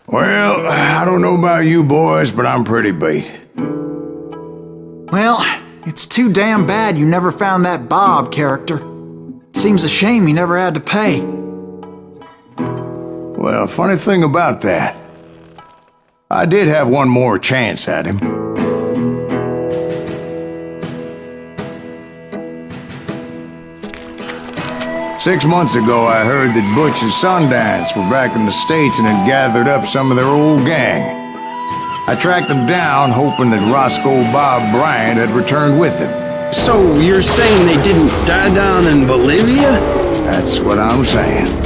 Well, I don't know about you boys, but I'm pretty beat. Well, it's too damn bad you never found that Bob character. Seems a shame you never had to pay. Well, funny thing about that, I did have one more chance at him. Six months ago, I heard that Butch and Sundance were back in the States and had gathered up some of their old gang. I tracked them down, hoping that Roscoe Bob Bryant had returned with them. So you're saying they didn't die down in Bolivia? That's what I'm saying.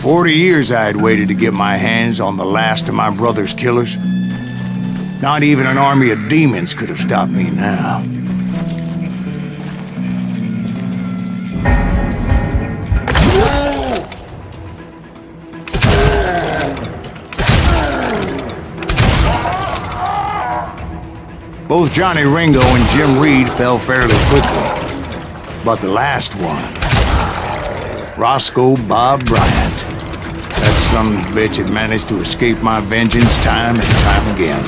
40 years I had waited to get my hands on the last of my brother's killers. Not even an army of demons could have stopped me now. Both Johnny Ringo and Jim Reed fell fairly quickly. But the last one, Roscoe Bob Bryant, that son of a bitch had managed to escape my vengeance time and time again.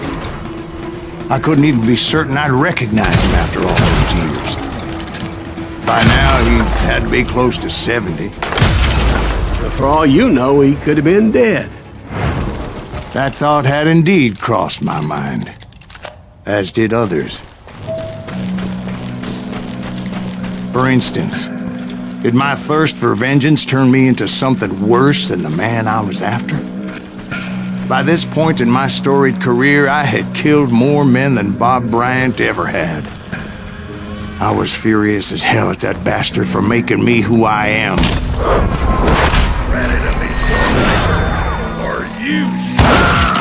I couldn't even be certain I'd recognize him after all those years. By now, he had to be close to 70. But for all you know, he could have been dead. That thought had indeed crossed my mind, as did others. For instance, did my thirst for vengeance turn me into something worse than the man I was after? By this point in my storied career, I had killed more men than Bob Bryant ever had. I was furious as hell at that bastard for making me who I am. Ready to be slaughtered, or you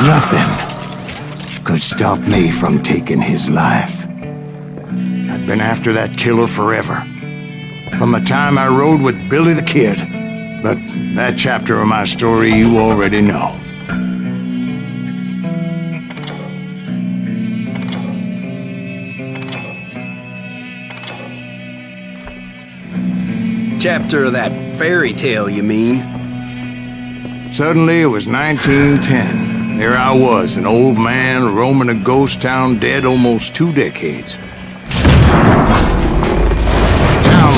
Nothing could stop me from taking his life. I'd been after that killer forever. From the time I rode with Billy the Kid. But that chapter of my story you already know. Chapter of that fairy tale, you mean? Suddenly it was 1910. There I was, an old man roaming a ghost town dead almost 2 decades.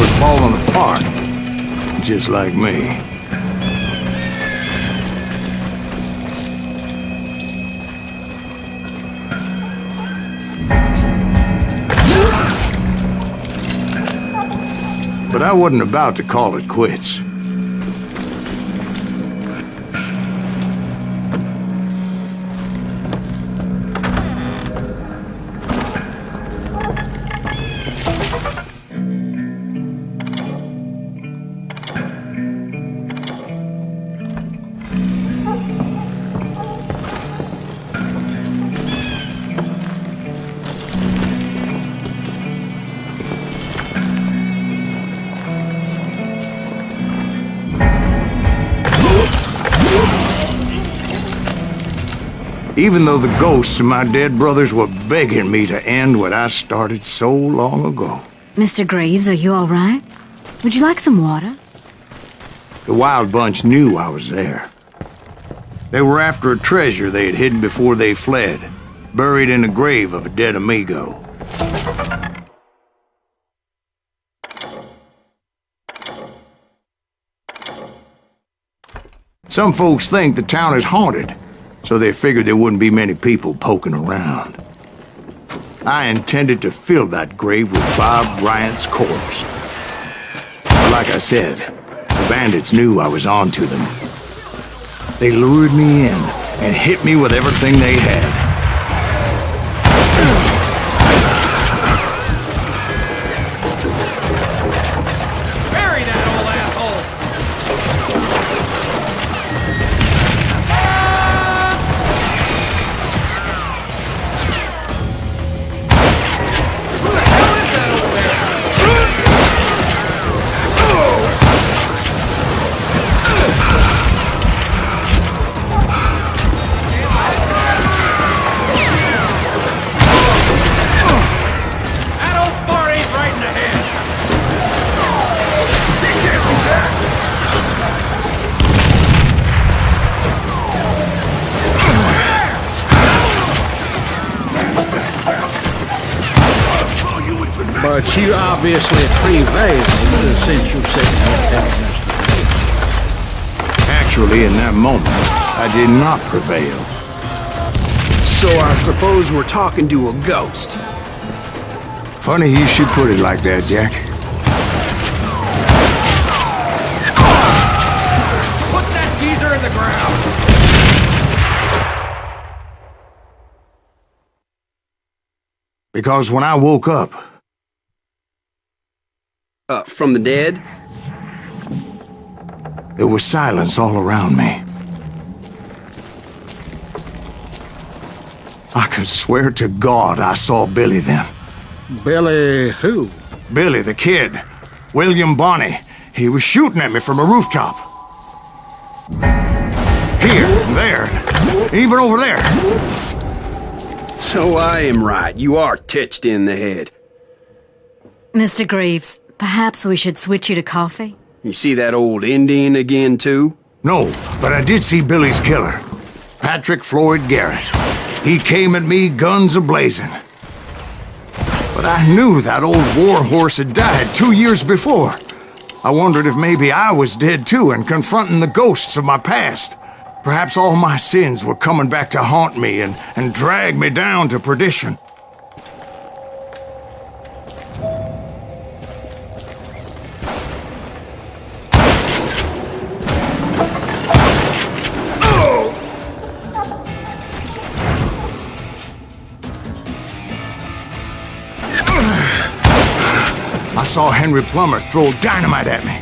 Was falling apart, just like me. But I wasn't about to call it quits. Even though the ghosts of my dead brothers were begging me to end what I started so long ago. Mr. Graves, are you all right? Would you like some water? The Wild Bunch knew I was there. They were after a treasure they had hidden before they fled, buried in the grave of a dead amigo. Some folks think the town is haunted, so they figured there wouldn't be many people poking around. I intended to fill that grave with Bob Bryant's corpse. But like I said, the bandits knew I was on to them. They lured me in and hit me with everything they had. But you obviously prevailed since you're sitting here telling us today. Actually, in that moment, I did not prevail. So I suppose we're talking to a ghost. Funny you should put it like that, Jack. Put that geezer in the ground! Because when I woke up, From the dead? there was silence all around me. I could swear to God I saw Billy then. Billy who? Billy, the kid. William Bonney. He was shooting at me from a rooftop. Here, there, even over there. So I am right. You are touched in the head. Mr. Greaves, perhaps we should switch you to coffee? You see that old Indian again, too? No, but I did see Billy's killer. Patrick Floyd Garrett. He came at me guns a-blazing. But I knew that old war horse had died 2 years before. I wondered if maybe I was dead too and confronting the ghosts of my past. Perhaps all my sins were coming back to haunt me and drag me down to perdition. I saw Henry Plummer throw dynamite at me.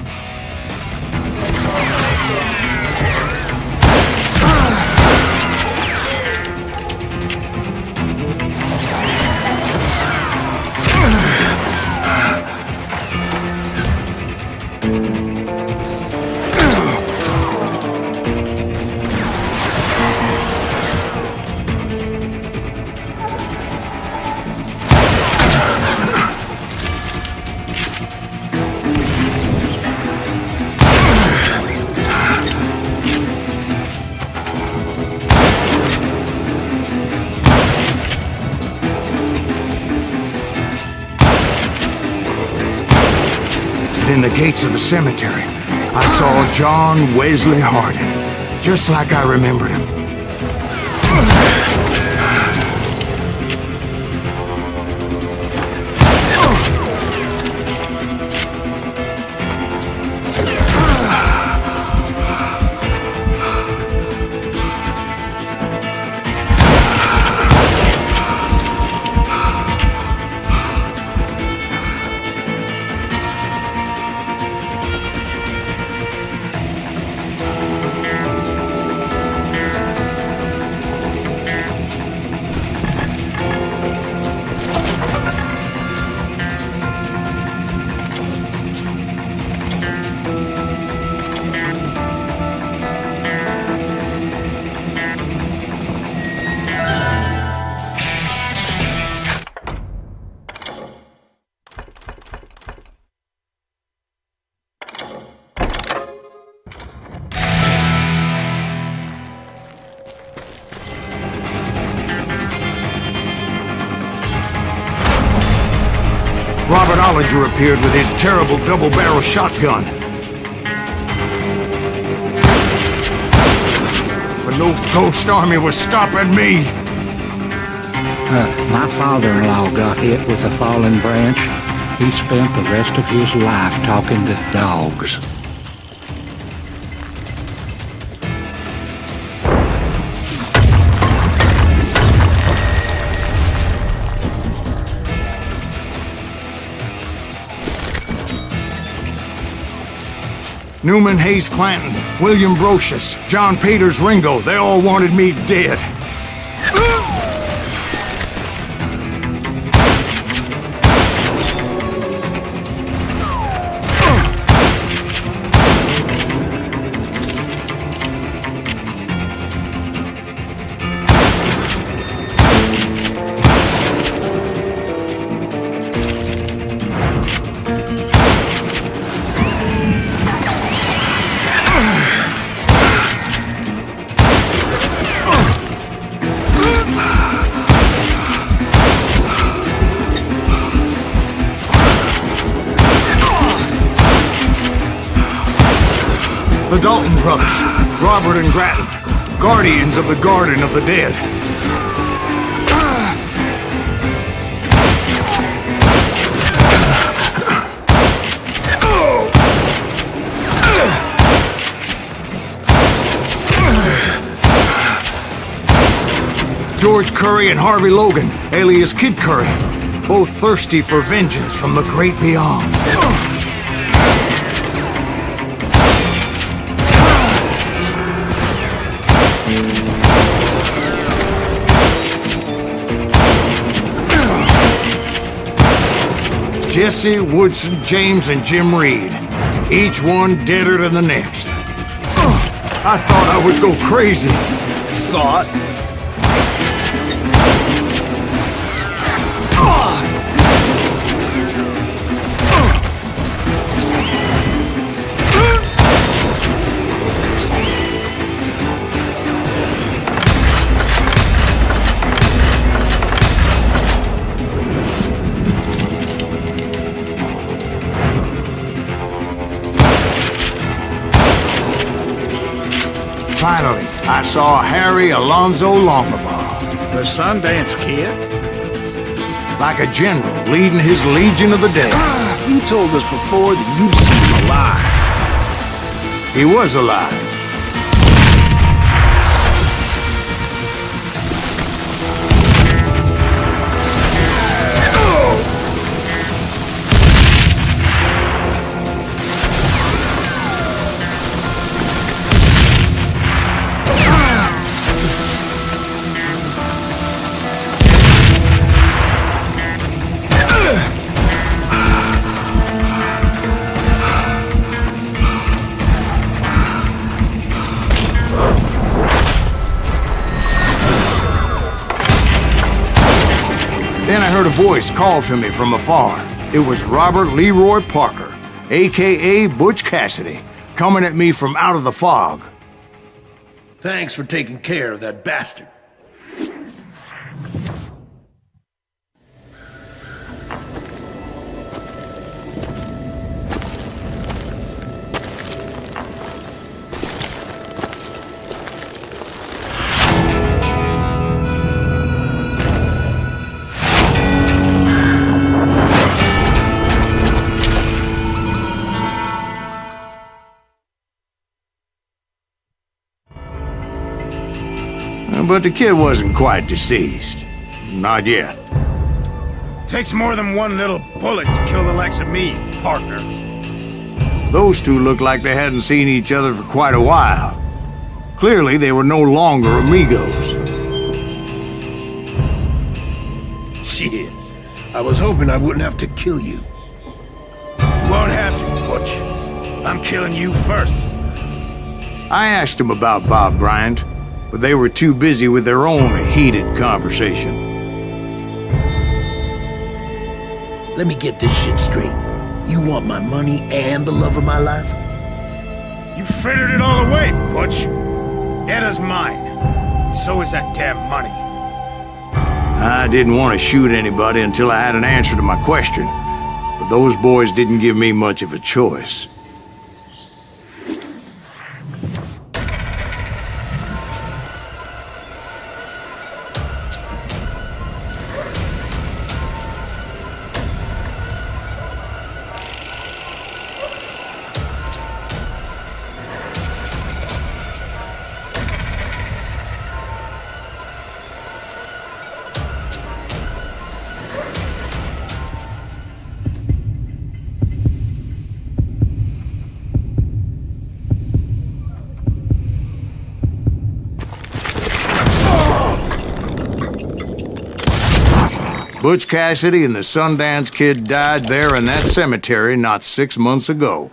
In the gates of the cemetery, I saw John Wesley Hardin, just like I remembered him. Robert Ollinger appeared with his terrible double-barrel shotgun. But no ghost army was stopping me. My father-in-law got hit with a fallen branch. He spent the rest of his life talking to dogs. Newman Hayes Clanton, William Brocious, John Peters Ringo, they all wanted me dead. brothers, Robert and Grattan, guardians of the Garden of the Dead. George Curry and Harvey Logan, alias Kid Curry, both thirsty for vengeance from the great beyond. Jesse, Woodson, James, and Jim Reed, each one deader than the next. I thought I would go crazy. Thought? Finally, I saw Harry Alonzo Longabaugh. The Sundance Kid? Like a general leading his Legion of the Dead. You told us before that you'd seen him alive. He was alive. Then I heard a voice call to me from afar. It was Robert Leroy Parker, a.k.a. Butch Cassidy, coming at me from out of the fog. Thanks for taking care of that bastard. But the kid wasn't quite deceased. Not yet. Takes more than one little bullet to kill the likes of me, partner. Those two looked like they hadn't seen each other for quite a while. Clearly, they were no longer amigos. Shit. I was hoping I wouldn't have to kill you. You won't have to, Butch. I'm killing you first. I asked them about Bob Bryant, but they were too busy with their own heated conversation. Let me get this shit straight. You want my money and the love of my life? You frittered it all away, Butch. Etta's mine. So is that damn money. I didn't want to shoot anybody until I had an answer to my question, but those boys didn't give me much of a choice. Butch Cassidy and the Sundance Kid died there in that cemetery not 6 months ago.